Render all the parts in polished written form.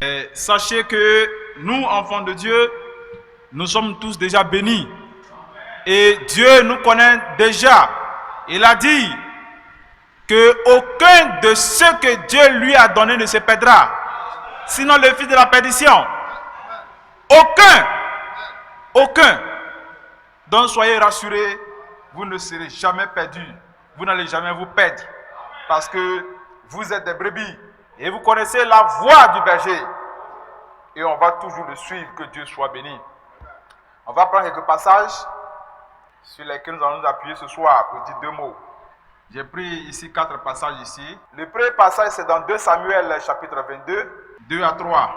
Et sachez que nous, enfants de Dieu, nous sommes tous déjà bénis. Et Dieu nous connaît déjà. Il a dit que aucun de ceux que Dieu lui a donné ne se perdra, sinon le fils de la perdition. Aucun. Donc soyez rassurés, vous ne serez jamais perdus. Vous n'allez jamais vous perdre. Parce que vous êtes des brebis. Et vous connaissez la voix du berger. Et on va toujours le suivre, que Dieu soit béni. On va prendre quelques passages sur lesquels nous allons nous appuyer ce soir pour dire deux mots. J'ai pris ici 4 passages ici. Le premier passage, c'est dans 2 Samuel chapitre 22, 2 à 3.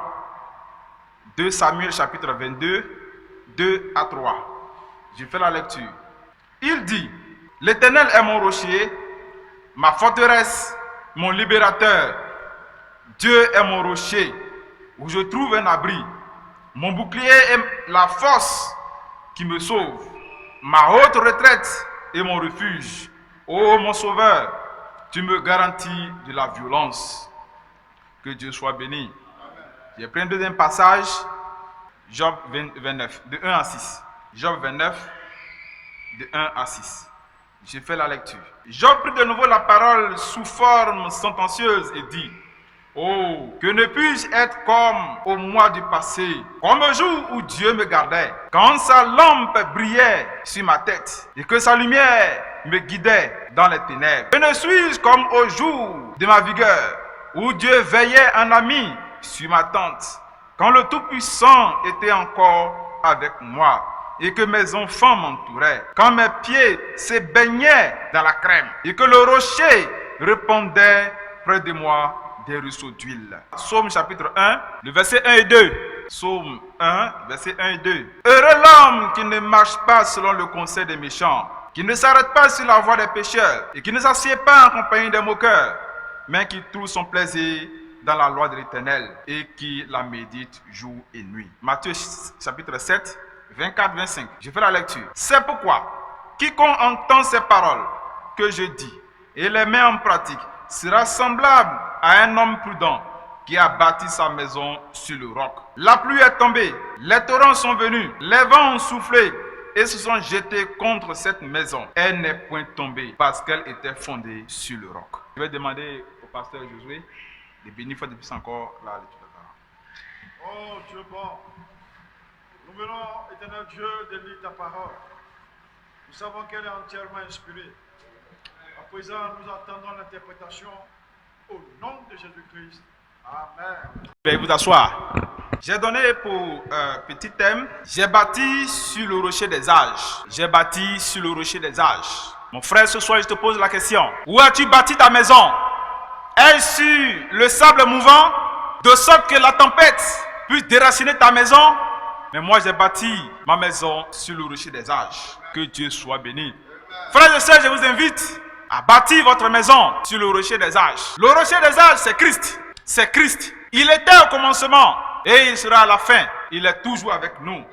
2 Samuel chapitre 22, 2 à 3. Je fais la lecture. Il dit, l'Éternel est mon rocher, ma forteresse, mon libérateur. Dieu est mon rocher, où je trouve un abri. Mon bouclier est la force qui me sauve. Ma haute retraite est mon refuge. Ô mon sauveur, tu me garantis de la violence. Que Dieu soit béni. J'ai pris un deuxième passage, Job 29, de 1 à 6. Job 29, de 1 à 6. J'ai fait la lecture. Job prit de nouveau la parole sous forme sentencieuse et dit, oh, que ne puis-je être comme au mois du passé, comme au jour où Dieu me gardait, quand sa lampe brillait sur ma tête et que sa lumière me guidait dans les ténèbres. Que ne suis-je comme au jour de ma vigueur, où Dieu veillait en ami sur ma tente, quand le Tout-Puissant était encore avec moi et que mes enfants m'entouraient, quand mes pieds se baignaient dans la crème et que le rocher répandait près de moi des ruisseaux d'huile. Psaume chapitre 1, le verset 1 et 2. Psaume 1, verset 1 et 2. Heureux l'homme qui ne marche pas selon le conseil des méchants, qui ne s'arrête pas sur la voie des pécheurs et qui ne s'assied pas en compagnie des moqueurs, mais qui trouve son plaisir dans la loi de l'Éternel et qui la médite jour et nuit. Matthieu chapitre 7, 24-25. Je fais la lecture. C'est pourquoi quiconque entend ces paroles que je dis et les met en pratique sera semblable à un homme prudent qui a bâti sa maison sur le roc. La pluie est tombée, les torrents sont venus, les vents ont soufflé et se sont jetés contre cette maison. Elle n'est point tombée parce qu'elle était fondée sur le roc. Je vais demander au pasteur Josué de bénir fois de plus encore la lecture de la parole. Oh Dieu bon, nous venons, éternel Dieu, de lire ta parole. Nous savons qu'elle est entièrement inspirée. À présent, nous attendons l'interprétation au nom de Jésus-Christ. Amen. Veuillez vous asseoir. J'ai donné pour petit thème, j'ai bâti sur le rocher des âges. J'ai bâti sur le rocher des âges. Mon frère, ce soir, je te pose la question. Où as-tu bâti ta maison? Est-ce sur le sable mouvant, de sorte que la tempête puisse déraciner ta maison? Mais moi, j'ai bâti ma maison sur le rocher des âges. Que Dieu soit béni. Frères et sœurs, je vous invite à bâtir votre maison sur le rocher des âges. Le rocher des âges, c'est Christ. C'est Christ. Il était au commencement et il sera à la fin. Il est toujours avec nous.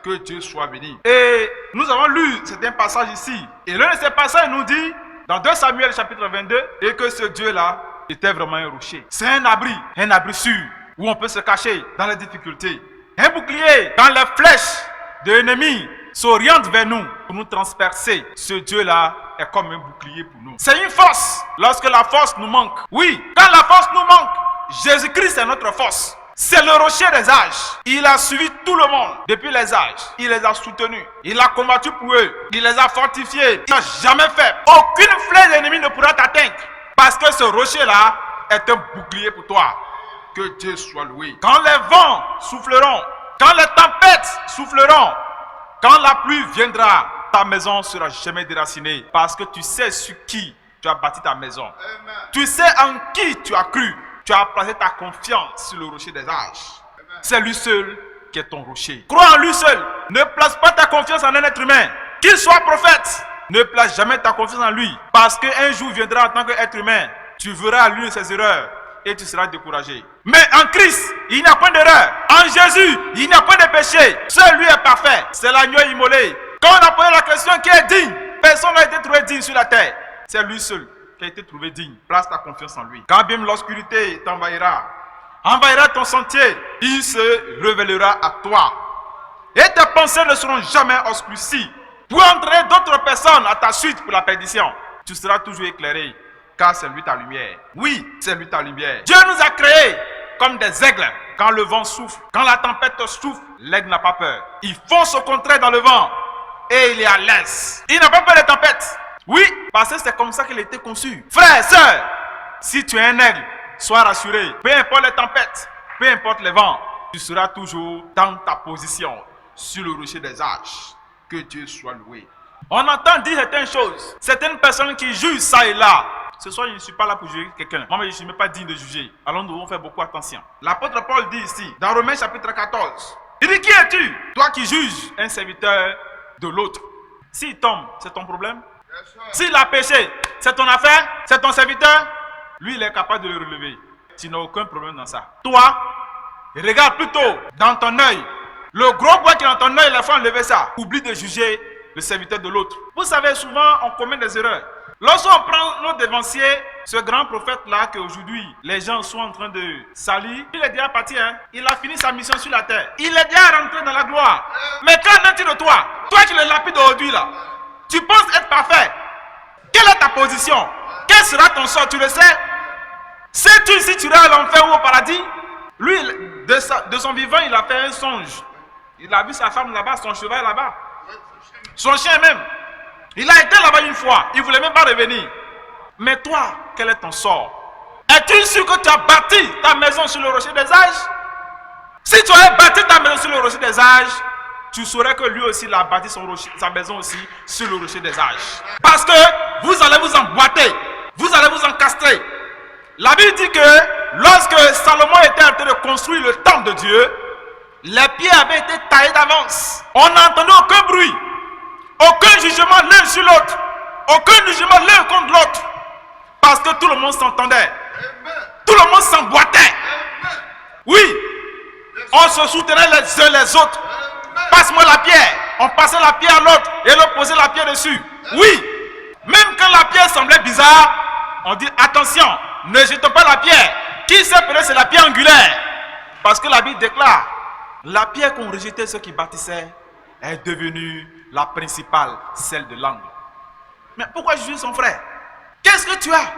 Que Dieu soit béni. Et nous avons lu certains passages ici. Et l'un de ces passages nous dit, dans 2 Samuel chapitre 22, et que ce Dieu-là était vraiment un rocher. C'est un abri sûr, où on peut se cacher dans les difficultés. Un bouclier quand les flèches de l'ennemi s'orientent vers nous pour nous transpercer. Ce Dieu-là est comme un bouclier pour nous. C'est une force lorsque la force nous manque. Oui, quand la force nous manque, Jésus-Christ est notre force. C'est le rocher des âges. Il a suivi tout le monde depuis les âges. Il les a soutenus. Il a combattu pour eux. Il les a fortifiés. Il n'a jamais fait. Aucune flèche de l'ennemi ne pourra t'atteindre. Parce que ce rocher-là est un bouclier pour toi. Que Dieu soit loué. Quand les vents souffleront, quand les tempêtes souffleront, quand la pluie viendra, ta maison ne sera jamais déracinée. Parce que tu sais sur qui tu as bâti ta maison. Amen. Tu sais en qui tu as cru. Tu as placé ta confiance sur le rocher des âges. C'est lui seul qui est ton rocher. Crois en lui seul. Ne place pas ta confiance en un être humain. Qu'il soit prophète, ne place jamais ta confiance en lui. Parce qu'un jour viendra en tant qu'être humain. Tu verras l'une de ses erreurs et tu seras découragé. Mais en Christ, il n'y a point d'erreur. En Jésus, il n'y a point de péché. Seul lui est parfait. C'est l'agneau immolé. Quand on a posé la question qui est digne, personne n'a été trouvé digne sur la terre. C'est lui seul qui a été trouvé digne. Place ta confiance en lui. Quand bien l'obscurité t'envahira, envahira ton sentier, il se révélera à toi. Et tes pensées ne seront jamais obscurcies pour entraîner d'autres personnes à ta suite pour la perdition. Tu seras toujours éclairé, car c'est lui ta lumière. Oui, c'est lui ta lumière. Dieu nous a créés comme des aigles. Quand le vent souffle, quand la tempête souffle, l'aigle n'a pas peur. Il fonce au contraire dans le vent et il est à l'aise. Il n'a pas peur des tempêtes. Oui, parce que c'est comme ça qu'il a été conçu. Frère, sœur, si tu es un aigle, sois rassuré. Peu importe les tempêtes, peu importe les vents, tu seras toujours dans ta position sur le rocher des âges. Que Dieu soit loué. On entend dire certaines choses. Certaines personnes qui jugent ça et là. Ce soir, je ne suis pas là pour juger quelqu'un. Moi, je ne suis même pas digne de juger. Alors, nous devons faire beaucoup attention. L'apôtre Paul dit ici, dans Romains chapitre 14, il dit, qui es-tu, toi qui juges un serviteur de l'autre? S'il tombe, c'est ton problème. S'il a péché, c'est ton affaire, c'est ton serviteur. Lui, il est capable de le relever. Tu n'as aucun problème dans ça. Toi, regarde plutôt dans ton œil. Le gros bois qui est dans ton œil, la fois enlever ça. Oublie de juger le serviteur de l'autre. Vous savez, souvent, on commet des erreurs. Lorsqu'on prend notre dévancier, ce grand prophète-là, qu'aujourd'hui, les gens sont en train de salir, il est déjà parti, hein? Il a fini sa mission sur la terre. Il est déjà rentré dans la gloire. Mais qu'en est-il de toi? Toi qui le lapides aujourd'hui, là, tu penses être parfait. Quelle est ta position? Quel sera ton sort? Tu le sais? Sais-tu si tu iras à l'enfer ou au paradis? Lui, de son vivant, il a fait un songe. Il a vu sa femme là-bas, son cheval là-bas. Son chien même. Il a été là-bas une fois. Il ne voulait même pas revenir. Mais toi, quel est ton sort? Es-tu sûr que tu as bâti ta maison sur le rocher des âges? Si tu avais bâti ta maison sur le rocher des âges, tu saurais que lui aussi, il a bâti sa maison aussi sur le rocher des âges. Parce que vous allez vous emboîter. Vous allez vous encastrer. La Bible dit que lorsque Salomon était en train de construire le temple de Dieu, les pieds avaient été taillés d'avance. On n'a entendu aucun bruit. Aucun jugement l'un sur l'autre. Aucun jugement l'un contre l'autre. Parce que tout le monde s'entendait. Tout le monde s'emboîtait. Oui. On se soutenait les uns les autres. Passe-moi la pierre. On passait la pierre à l'autre et l'autre posait la pierre dessus. Oui. Même quand la pierre semblait bizarre, on dit attention, ne jetons pas la pierre. Qui sait peut-être c'est la pierre angulaire. Parce que la Bible déclare, la pierre qu'on rejetait ceux qui bâtissaient est devenue la principale, celle de l'angle. Mais pourquoi juger son frère? Qu'est-ce que tu as?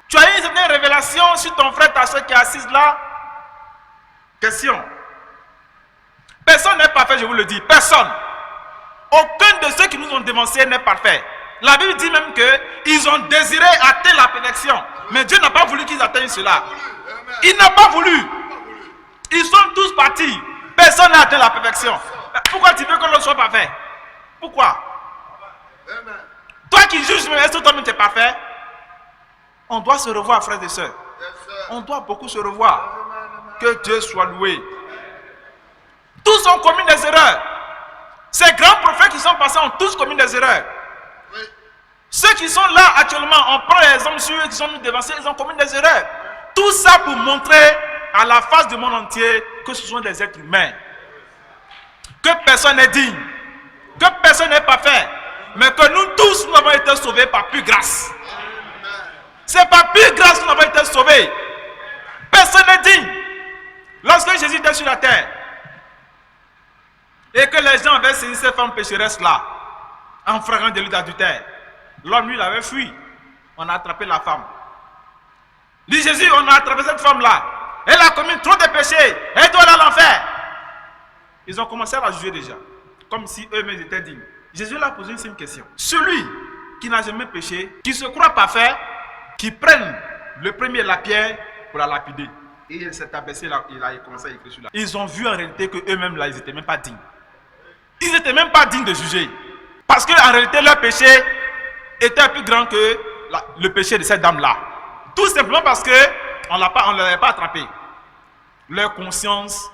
Tu as eu une certaine révélation sur ton frère, ta soeur qui est assise là? Question. Personne n'est parfait, je vous le dis. Personne. Aucun de ceux qui nous ont dévancés n'est parfait. La Bible dit même qu'ils ont désiré atteindre la perfection. Mais Dieu n'a pas voulu qu'ils atteignent cela. Il n'a pas voulu. Ils sont tous partis. Personne n'a atteint la perfection. Pourquoi tu veux que l'autre soit parfait? Pourquoi? Toi qui juges, est-ce que toi-même tu es parfait? On doit se revoir, frères et sœurs. On doit beaucoup se revoir. Que Dieu soit loué. Tous ont commis des erreurs. Ces grands prophètes qui sont passés ont tous commis des erreurs. Ceux qui sont là actuellement, on prend les hommes sur eux qui sont nous dévancés, ils ont commis des erreurs. Tout ça pour montrer à la face du monde entier que ce sont des êtres humains. Que personne n'est digne. Que personne n'est parfait. Mais que nous tous, nous avons été sauvés par pure grâce. C'est par pure grâce que nous avons été sauvés. Personne n'est digne. Lorsque Jésus était sur la terre, et que les gens avaient saisi ces femmes pécheresses là, en flagrant délit d'adultère, l'homme lui il avait fui. On a attrapé la femme. Dit Jésus, on a attrapé cette femme là. Elle a commis trop de péchés. Elle doit aller à l'enfer. Ils ont commencé à la juger déjà. Comme si eux-mêmes étaient dignes. Jésus leur a posé une simple question. Celui qui n'a jamais péché, qui se croit parfait, qui prenne le premier la pierre pour la lapider. Et il s'est abaissé là, il a commencé à écrire sur là. Ils ont vu en réalité qu'eux-mêmes là, ils n'étaient même pas dignes. Ils n'étaient même pas dignes de juger. Parce qu'en réalité, leur péché était plus grand que le péché de cette dame-là. Tout simplement parce qu'on ne l'avait pas attrapé. Leur conscience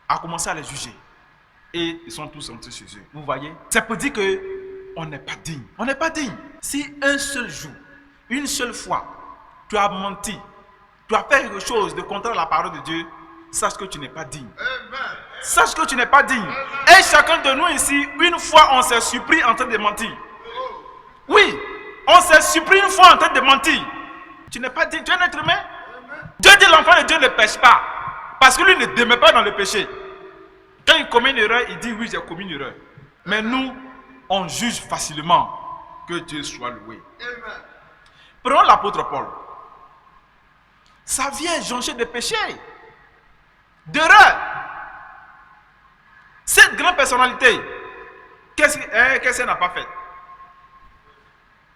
a commencé à les juger. Et ils sont tous entrés chez eux. Vous voyez? C'est pour dire qu'on n'est pas digne. On n'est pas digne. Si un seul jour, une seule fois, tu as menti, tu as fait quelque chose de contraire à la parole de Dieu, sache que tu n'es pas digne. Sache que tu n'es pas digne. Et chacun de nous ici, une fois, on s'est surpris en train de mentir. Oui, on s'est surpris une fois en train de mentir. Tu n'es pas digne, tu es un être humain. Dieu dit l'enfant de Dieu ne pêche pas. Parce que lui ne demeure pas dans le péché. Quand il commet une erreur, il dit oui, j'ai commis une erreur. Mais nous, on juge facilement. Que Dieu soit loué. Amen. Prenons l'apôtre Paul. Sa vie est jonchée de péchés, d'erreurs. Cette grande personnalité, qu'est-ce qu'elle n'a pas fait?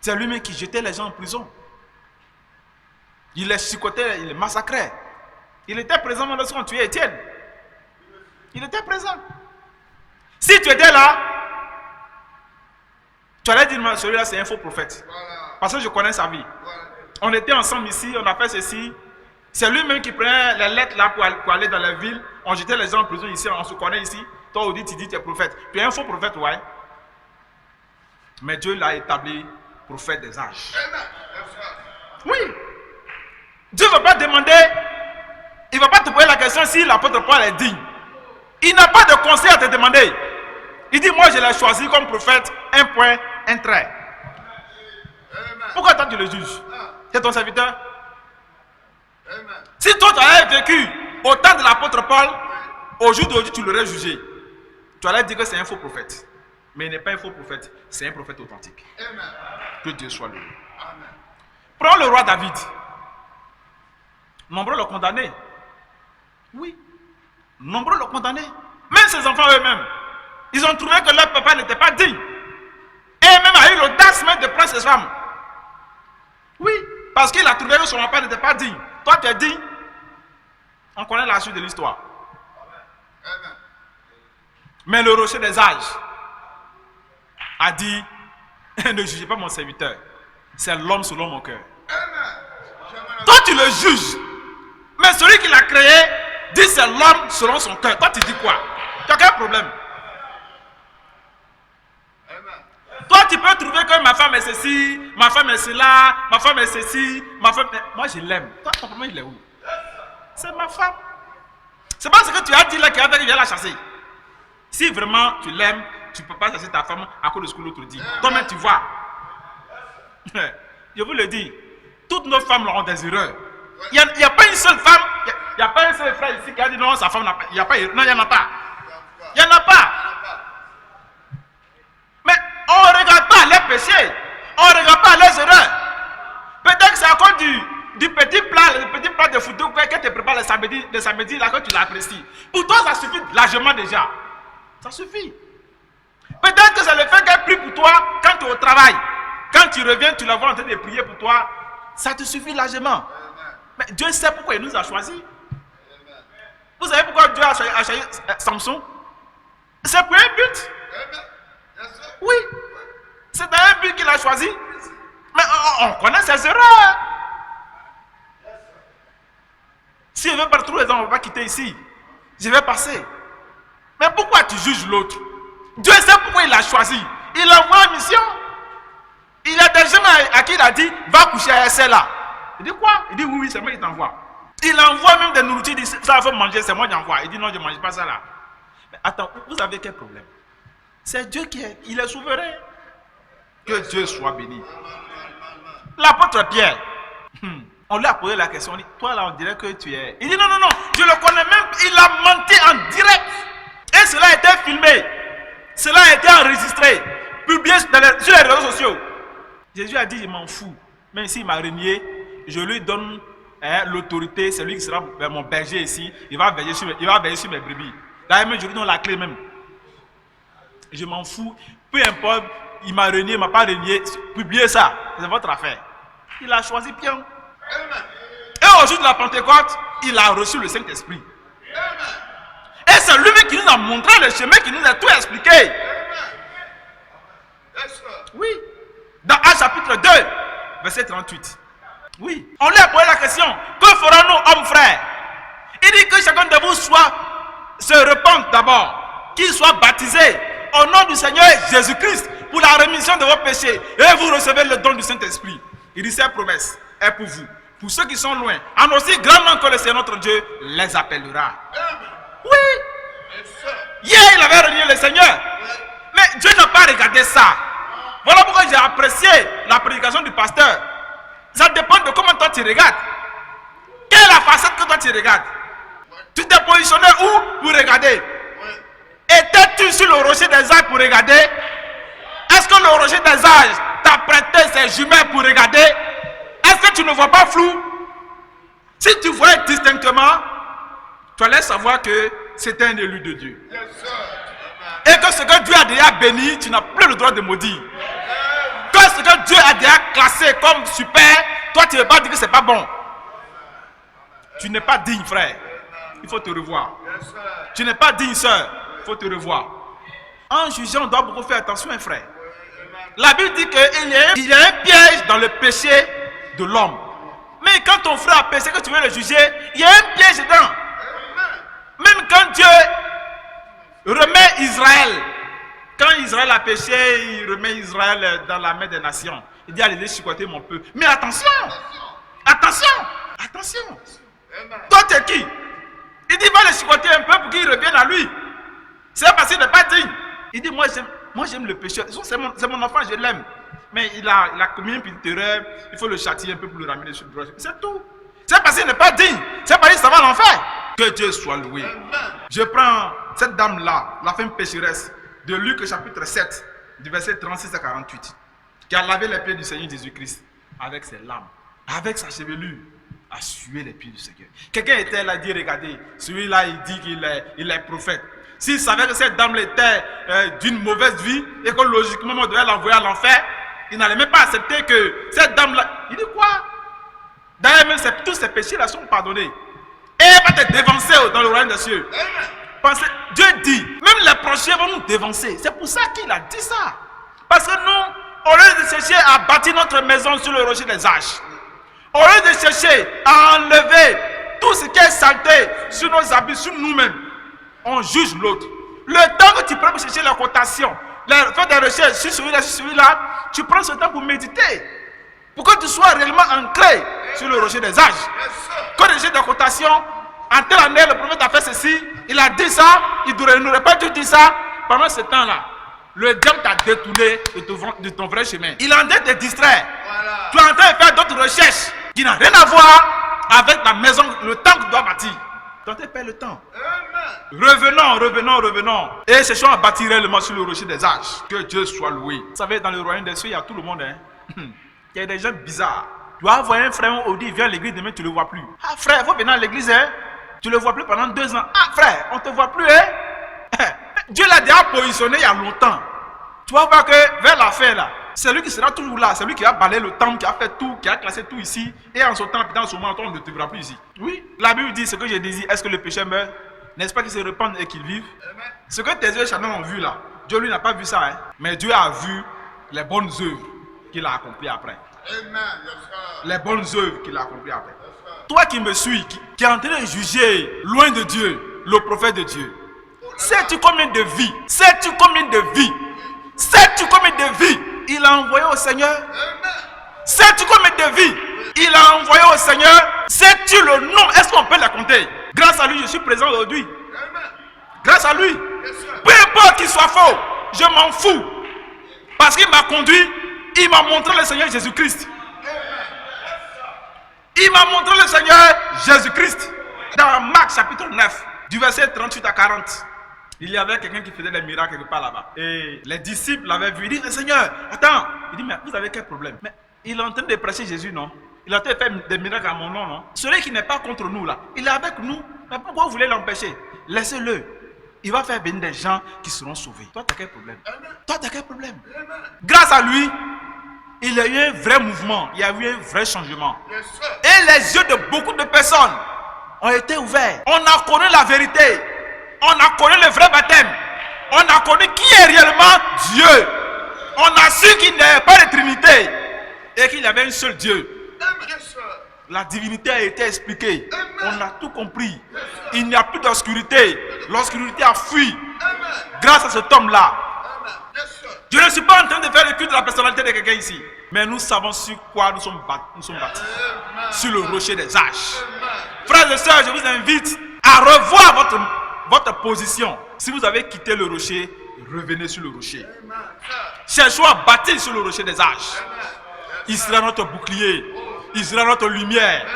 C'est lui-même qui jetait les gens en prison. Il les chicotait, il les massacrait. Il était présent lorsqu'on tuait Étienne. Il était présent. Si tu étais là, tu allais dire, celui-là c'est un faux prophète. Voilà. Parce que je connais sa vie. Voilà. On était ensemble ici, on a fait ceci. C'est lui-même qui prenait les lettres là pour aller dans la ville. On jetait les gens en prison ici, on se connaît ici. Toi, on dit, tu dis tu es prophète. Tu es un faux prophète, ouais. Mais Dieu l'a établi prophète des âges. Oui. Dieu ne va pas demander, il ne va pas te poser la question si l'apôtre Paul est digne. Il n'a pas de conseil à te demander. Il dit, moi je l'ai choisi comme prophète, un point, un trait. Pourquoi toi tu le juges? C'est ton serviteur. Si toi tu avais vécu au temps de l'apôtre Paul, au jour d'aujourd'hui tu l'aurais jugé. Tu allais dire que c'est un faux prophète. Mais il n'est pas un faux prophète, c'est un prophète authentique. Que Dieu soit loué. Prends le roi David. Nombreux l'ont condamné. Oui. Nombreux l'ont condamné. Même ses enfants eux-mêmes. Ils ont trouvé que leur papa n'était pas digne. Et même a eu l'audace même de prendre ses femmes. Oui. Parce qu'il a trouvé que son papa n'était pas digne. Toi tu es digne. On connaît la suite de l'histoire. Mais le rocher des âges a dit, ne jugez pas mon serviteur. C'est l'homme selon mon cœur. Toi tu le juges. Mais celui qui l'a créé dit c'est l'homme selon son cœur. Toi tu dis quoi? Tu as quel problème? Toi tu peux trouver que ma femme est ceci, ma femme est cela, ma femme est ceci, ma femme est... Moi je l'aime. Toi ton problème il est où? C'est ma femme. C'est pas ce que tu as dit là qui a fait qu'il vient la chasser. Si vraiment tu l'aimes, tu ne peux pas chasser ta femme à cause de ce que l'autre dit. Toi-même tu vois. Je vous le dis, toutes nos femmes ont des erreurs. Il n'y a pas une seule femme, il n'y a pas un seul frère ici qui a dit non, sa femme n'a pas. Non, il n'y en a pas. Il n'y en a pas. Mais on ne regarde pas les péchés. On ne regarde pas les erreurs. Peut-être que c'est à cause du petit plat de photo que tu prépares le samedi là que tu l'apprécies. Pour toi, ça suffit largement déjà. Ça suffit. Peut-être que c'est le fait qu'elle prie pour toi quand tu es au travail. Quand tu reviens, tu la vois en train de prier pour toi. Ça te suffit largement. Mais Dieu sait pourquoi il nous a choisis. Vous savez pourquoi Dieu a choisi Samson? C'est pour un but. Oui. C'est dans un but qu'il a choisi. Mais on connaît ses erreurs. Si je veux pas trouver les gens, on ne va pas quitter ici. Je vais passer. Mais pourquoi tu juges l'autre? Dieu sait pourquoi il l'a choisi. Il l'envoie en mission. Il a des gens à qui il a dit, va coucher avec celle-là. Il dit quoi? Il dit oui, c'est moi qui t'envoie. Il envoie même des nourritures, il dit ça il faut manger, c'est moi qui envoie. Il dit non, je ne mange pas ça là. Mais attends, vous avez quel problème? C'est Dieu qui est, il est souverain. Que Dieu soit béni. L'apôtre Pierre, on lui a posé la question, on dit, toi là on dirait que tu es... Il dit non, je le connais même, il a menti en direct. Et cela a été filmé, cela a été enregistré, publié sur les réseaux sociaux. Jésus a dit, je m'en fous. Même s'il m'a renié, je lui donne l'autorité, c'est lui qui sera mon berger ici, il va veiller sur mes brebis. D'ailleurs, même je lui donne la clé même. Je m'en fous, peu importe, il m'a renié, il ne m'a pas renié, publiez ça, c'est votre affaire. Il a choisi Pierre. Et au jour de la Pentecôte, il a reçu le Saint-Esprit. Et c'est lui-même qui nous a montré le chemin, qui nous a tout expliqué. Oui. Dans Actes chapitre 2, verset 38. Oui. On lui a posé la question, que ferons-nous, hommes frères? Il dit que chacun de vous se repente d'abord, qu'il soit baptisé au nom du Seigneur Jésus-Christ pour la rémission de vos péchés et vous recevez le don du Saint-Esprit. Il dit cette promesse est pour vous. Pour ceux qui sont loin, en aussi grand nom que le Seigneur notre Dieu les appellera. Oui. Hier il avait renié le Seigneur. Mais Dieu n'a pas regardé ça. Voilà pourquoi j'ai apprécié la prédication du pasteur. Ça dépend de comment toi tu regardes. Quelle est la facette que toi tu regardes? Tu t'es positionné où pour regarder? Étais-tu sur le rocher des âges pour regarder? Est-ce que le rocher des âges t'a prêté ses jumelles pour regarder? Est-ce que tu ne vois pas flou? Si tu vois distinctement, tu allais savoir que c'était un élu de Dieu. Et que ce que Dieu a déjà béni, tu n'as plus le droit de maudire. Que ce que Dieu a déjà classé comme super, toi tu ne veux pas dire que c'est pas bon. Tu n'es pas digne, frère. Il faut te revoir. Tu n'es pas digne, soeur. Il faut te revoir. En jugeant, on doit beaucoup faire attention, hein, frère. La Bible dit qu'il y a un piège dans le péché de l'homme. Mais quand ton frère a péché, que tu veux le juger, il y a un piège dedans. Même quand Dieu remet Israël, quand Israël a péché, il remet Israël dans la main des nations. Il dit, allez chicoter mon peuple. Mais attention, attention, attention. Toi, tu es qui? Il dit, va le chicoter un peu pour qu'il revienne à lui. C'est parce qu'il n'est pas digne. Il dit, moi j'aime le péché. C'est mon enfant, je l'aime. Mais il a commis une petite erreur, il faut le châtier un peu pour le ramener sur le droit. C'est tout. C'est parce qu'il n'est pas digne. C'est parce qu'il s'en va à l'enfer. Que Dieu soit loué. Je prends cette dame-là, la femme pécheresse, de Luc chapitre 7, du verset 36 à 48, qui a lavé les pieds du Seigneur Jésus-Christ avec ses larmes, avec sa chevelure, a sué les pieds du Seigneur. Quelqu'un était là, dit, regardez, celui-là, il dit qu'il est prophète. S'il savait que cette dame était d'une mauvaise vie et que logiquement on devait l'envoyer à l'enfer, il n'allait même pas accepter que cette dame-là... Il dit quoi? D'ailleurs, même tous ces péchés-là sont pardonnés. Et elle va te dévancer dans le royaume des cieux. Parce que Dieu dit, même les prochains vont nous dévancer. C'est pour ça qu'il a dit ça. Parce que nous, au lieu de chercher à bâtir notre maison sur le rocher des âges, au lieu de chercher à enlever tout ce qui est saleté sur nos habits, sur nous-mêmes, on juge l'autre. Le temps que tu prends pour chercher la cotation, faire des recherches sur celui-là, tu prends ce temps pour méditer. Pour que tu sois réellement ancré sur le rocher des âges. Quand tu cherches des cotations, en telle année, le prophète a fait ceci, il a dit ça, il n'aurait pas dû dire ça. Pendant ce temps-là, le diable t'a détourné de ton vrai chemin. Il est en train de te distraire. Voilà. Tu es en train de faire d'autres recherches qui n'ont rien à voir avec la maison, le temps que tu dois bâtir. Donc tu perds le temps. Revenons. Et cherchons à bâtir réellement sur le rocher des âges. Que Dieu soit loué. Vous savez, dans le royaume des cieux, il y a tout le monde. Hein? Il y a des gens bizarres. Tu vas voir un frère au dit, viens à l'église, demain tu ne le vois plus. Ah frère, il faut venir à l'église, hein? Tu ne le vois plus pendant 2 ans. Ah frère, on ne te voit plus, hein? Dieu l'a déjà positionné il y a longtemps. Tu vas voir que vers la fin là, c'est lui qui sera toujours là. C'est lui qui a balayé le temple, qui a fait tout, qui a classé tout ici. Et en ce temps, dans ce moment, on ne te verra plus ici. Oui, la Bible dit ce que j'ai dit. Est-ce que le péché meurt? N'est-ce pas qu'il se répand et qu'il vive? Ce que tes yeux charnels ont vu là, Dieu lui n'a pas vu ça, hein? Mais Dieu a vu les bonnes œuvres qu'il a accomplies après. Les bonnes œuvres qu'il a accomplies après. Toi qui me suis, qui est en train de juger loin de Dieu, le prophète de Dieu, sais-tu combien de vies? Sais-tu combien de vies? Sais-tu combien de vies il a envoyé au Seigneur? Sais-tu combien de vies il a envoyé au Seigneur? Sais-tu le nom? Est-ce qu'on peut la compter? Grâce à lui, je suis présent aujourd'hui. Grâce à lui. Peu importe qu'il soit faux, je m'en fous. Parce qu'il m'a conduit, il m'a montré le Seigneur Jésus-Christ. Il m'a montré le Seigneur Jésus-Christ. Dans Marc chapitre 9, du verset 38 à 40. Il y avait quelqu'un qui faisait des miracles quelque part là-bas. Et les disciples l'avaient vu. Il dit, Seigneur, attends. Il dit, mais vous avez quel problème? Mais il est en train de prêcher Jésus, non? Il a en train de faire des miracles à mon nom, non? Celui qui n'est pas contre nous là, il est avec nous. Mais pourquoi vous voulez l'empêcher? Laissez-le. Il va faire venir des gens qui seront sauvés. Toi, tu as quel problème? Toi, tu as quel problème? Grâce à lui, il y a eu un vrai mouvement. Il y a eu un vrai changement. Et les yeux de beaucoup de personnes ont été ouverts. On a connu la vérité. On a connu le vrai baptême. On a connu qui est réellement Dieu. On a su qu'il n'y avait pas de Trinité et qu'il y avait un seul Dieu. La divinité a été expliquée. On a tout compris. Il n'y a plus d'obscurité. L'obscurité a fui grâce à cet homme-là. Je ne suis pas en train de faire le culte de la personnalité de quelqu'un ici. Mais nous savons sur quoi nous sommes bâtis. Sur le rocher des âges. Frères et sœurs, je vous invite à revoir votre position. Si vous avez quitté le rocher, revenez sur le rocher. Cherchons à bâtir sur le rocher des âges. Il sera notre bouclier. Il sera notre lumière.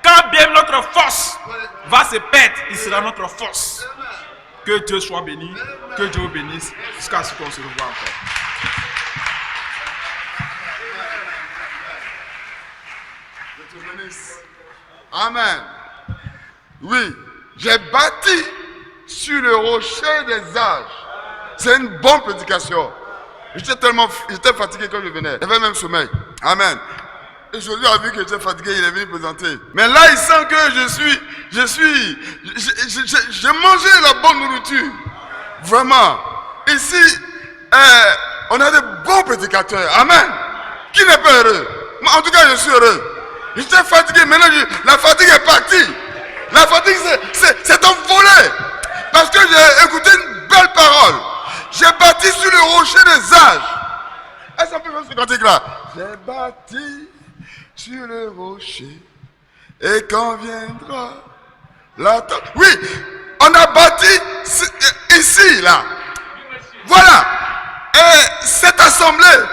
Quand bien notre force va se perdre, il sera notre force. Que Dieu soit béni, que Dieu vous bénisse, jusqu'à ce qu'on se revoie encore. Amen. Oui, j'ai bâti sur le rocher des âges. C'est une bonne prédication. J'étais fatigué quand je venais. J'avais même sommeil. Amen. Et je lui ai vu que j'étais fatigué, il est venu présenter. Mais là, il sent que j'ai mangé la bonne nourriture. Vraiment. Ici, on a de bons prédicateurs. Amen. Qui n'est pas heureux? Moi, en tout cas, je suis heureux. J'étais fatigué, maintenant la fatigue est partie. La fatigue c'est envolé. Parce que j'ai écouté une belle parole. J'ai bâti sur le rocher des âges. Est-ce qu'on peut faire ce cantique-là? J'ai bâti sur le rocher. Et quand viendra la temps. Oui, on a bâti ici, là. Voilà. Et cette assemblée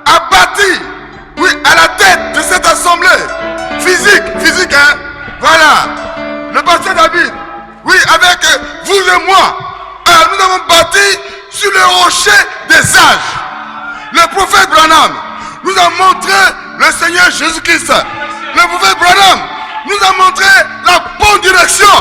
a bâti. Oui, à la tête de cette assemblée, physique, hein, voilà, le pasteur David, oui, avec vous et moi, nous avons bâti sur le rocher des âges. Le prophète Branham nous a montré le Seigneur Jésus-Christ. Le prophète Branham nous a montré la bonne direction.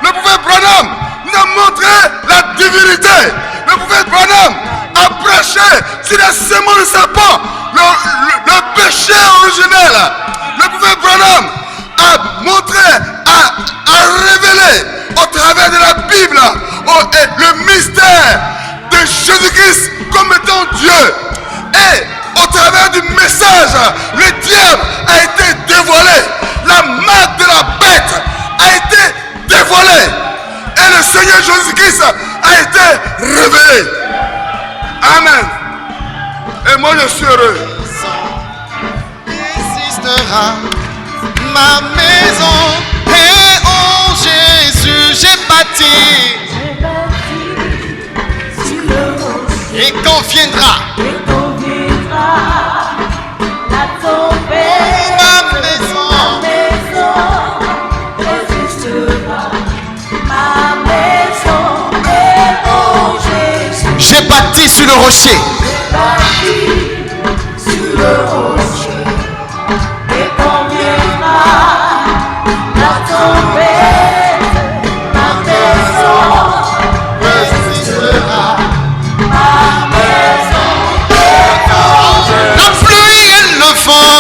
Le prophète Branham nous a montré la divinité. Le prophète Branham a prêché sur les séments de serpent. Le péché originel. Le prophète Branham a montré, a révélé au travers de la Bible le mystère de Jésus-Christ comme étant Dieu. Et au travers du message, le diable a été dévoilé. La marque de la bête a été dévoilée. Et le Seigneur Jésus-Christ a été révélé. Amen. Et moi je suis heureux. Existera ma maison et oh Jésus j'ai bâti et quand viendra la tempête, ma maison existera ma maison et oh Jésus. j'ai bâti sur le rocher. Sur le rocher, et quand viendra la tempête, ma maison existera, ma maison et quand La pluie et le vent,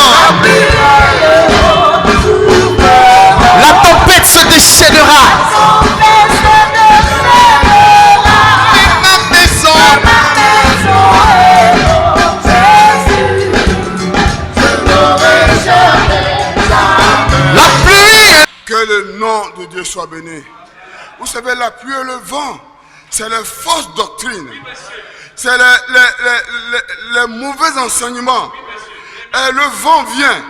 la tempête se déchaînera. Et ma maison la pluie. Que le nom de Dieu soit béni. Vous savez, la pluie et le vent, c'est les fausses doctrines. C'est les mauvais enseignements. Et le vent vient.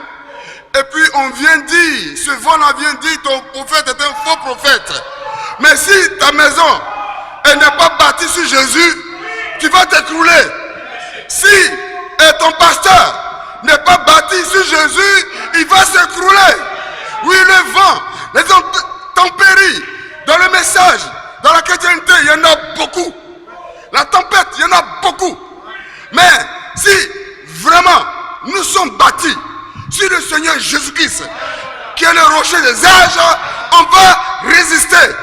Et puis on vient dire, ce vent-là vient dire, ton prophète est un faux prophète. Mais si ta maison, elle n'est pas bâtie sur Jésus, tu vas t'écrouler. Si ton pasteur n'est pas bâti sur Jésus, il va s'écrouler. Oui, le vent, les intempéries, dans le message, dans la chrétienté, il y en a beaucoup. La tempête, il y en a beaucoup. Mais si vraiment nous sommes bâtis sur le Seigneur Jésus-Christ, qui est le rocher des âges, on va résister.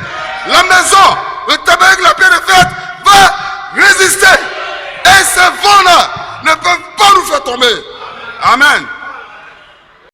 La maison, le tabernacle, la pierre de fête va résister. Et ces vents-là ne peuvent pas nous faire tomber. Amen.